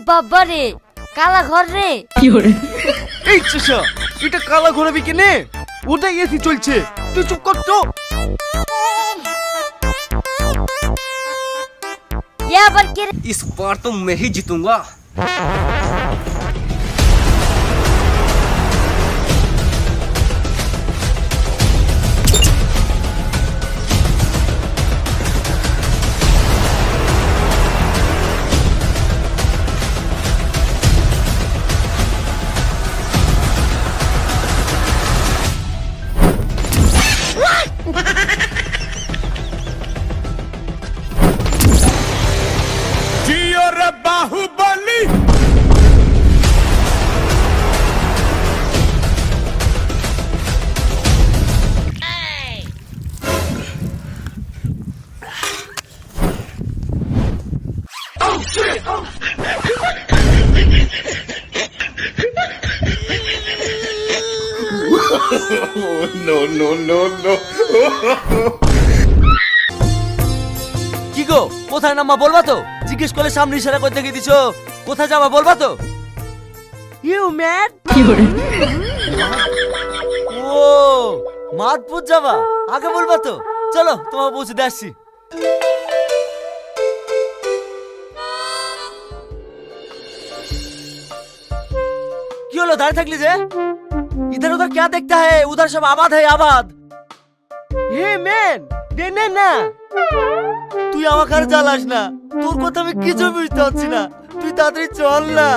বাবা রে, কালা ঘর রে। এই চাষা, এটা কালা ঘোরাবি কেনে? ওটাই এসি চলছে, তুই চুপ কর তো। ये আবার কে রে? इस बार तो मैं ही जीतूंगा। जियो रे Baahubali. No, no, no, no. কি গো, কোথায় নামা বলবা তো? জিজ্ঞেস করলে সামনে ইশারা করে দেখিয়ে দিছো। কোথায় যাবা বলবা তো? You mad? ও, মাদপুর যাবা? আগে বলবা তো। চলো, তোমাকে পৌঁছে দিয়ে আসছি। কি হলো, দাঁড়িয়ে থাকলি যে? इधर उधर क्या देखता है? उधर सब आबाद है, आबाद। Hey man, দেনে না। তুই আমাকে আর জ্বালাস না, তোর কথা আমি কিছু বুঝতে পারছি না। তুই তাড়াতাড়ি চল না।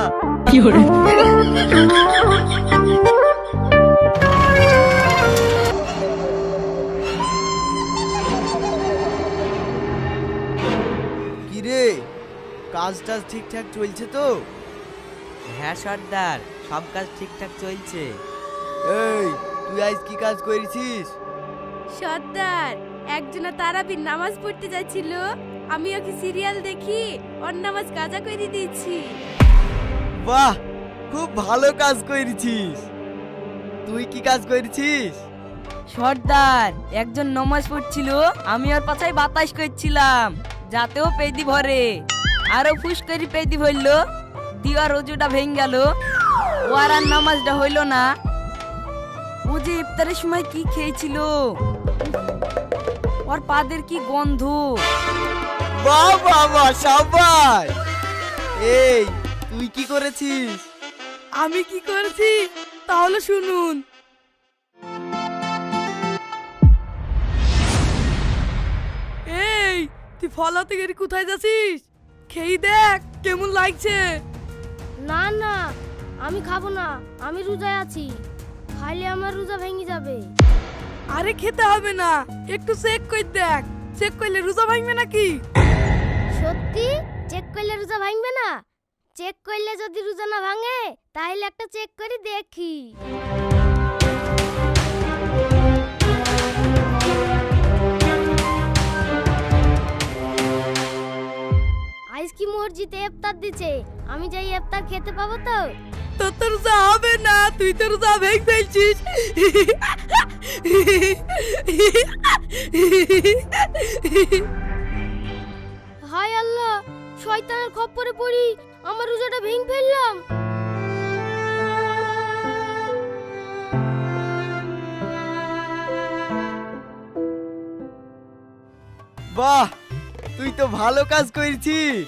কি রে, কাজটা ঠিকঠাক চলছে তো? হ্যাঁ সর্দার, সব কাজ ঠিকঠাক চলছে। এই, তুই আজ কি কাজ করেছিস? সর্দার, একজনা তারাবির নামাজ পড়তে যাচ্ছিল, আমি ওকে সিরিয়াল দেখি ওর নামাজ কাজা করে দিয়েছি। বাহ, খুব ভালো কাজ করেছিস। তুই কি কাজ করেছিস? সর্দার, একজন নামাজ পড়ছিল, আমি ওর পাছায় বাতাস করছিলাম যাতেও পেদি ভরে, আরো ফুস করে পেদি ভরলো, দিওয়ার রোজুটা ভেঙে গেল, ও আর নামাজটা হইল না। ও যে ইফতারের সময় কি খেয়েছিল, ওর পাদের কি গন্ধ। বাহ বাবা, সাবাস। এই, তুই কি করেছিস? আমি কি করেছি তাহলে শুনুন। এই, তুই ফলাতে গেলি কোথায় যাচ্ছিস? খেয়ে দেখ কেমন লাগছে। না না, আমি খাবো না, আমি রোজায় আছি। খাইলে আমার রোজা ভেঙে যাবে। আরে খেতে হবে না, একটু চেক করে দেখ, চেক করলে রোজা ভাঙবে নাকি? সত্যি চেক করলে রোজা ভাঙবে না? চেক করলে যদি রোজা না ভাঙে তাহলে একটা চেক করে দেখি। আজ কি মসজিদে ইফতার দিছে, আমি যাই ইফতার খেতে পাবো তো? তোর তো রোজা হবে না, তুই তো রোজা ভেঙে ফেলছিস। হায় আল্লাহ, শয়তানের খপ্পরে পড়ি আমার রোজাটা ভেঙে ফেললাম। বাহ, তুই তো ভালো কাজ করেছিস।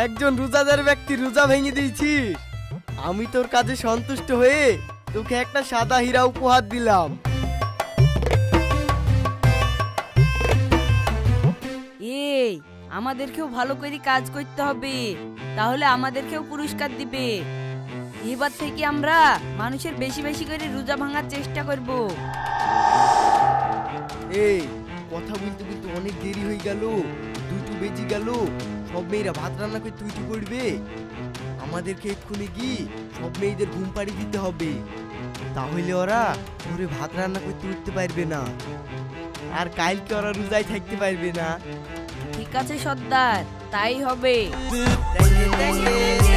একজন রোজাদার ব্যক্তি রোজা ভেঙে দিয়েছিস। আমি তোর কাজে সন্তুষ্ট হয়ে তোকে একটা সাদা হীরা উপহার দিলাম। এই, আমাদেরকেও ভালো করে কাজ করতে হবে, তাহলে আমাদেরকেও পুরস্কার দিবে। এবার থেকে আমরা মানুষের বেশি বেশি করে রোজা ভাঙার চেষ্টা করব। এই, কথা বলতে বলতে অনেক দেরি হয়ে গেল, 2টো বেজে গেল। সব মেয়েরা ভাত রান্না করতে উঠে পড়বে। আমাদেরকে এক্ষুনি গিয়ে সব মেয়েদের ঘুম পাড়ি দিতে হবে, তাহলে ওরা ভোরে ভাত রান্না করতে উঠতে পারবে না, আর কালকে ওরা রোজায় থাকতে পারবে না। ঠিক আছে সর্দার, তাই হবে। Thank you.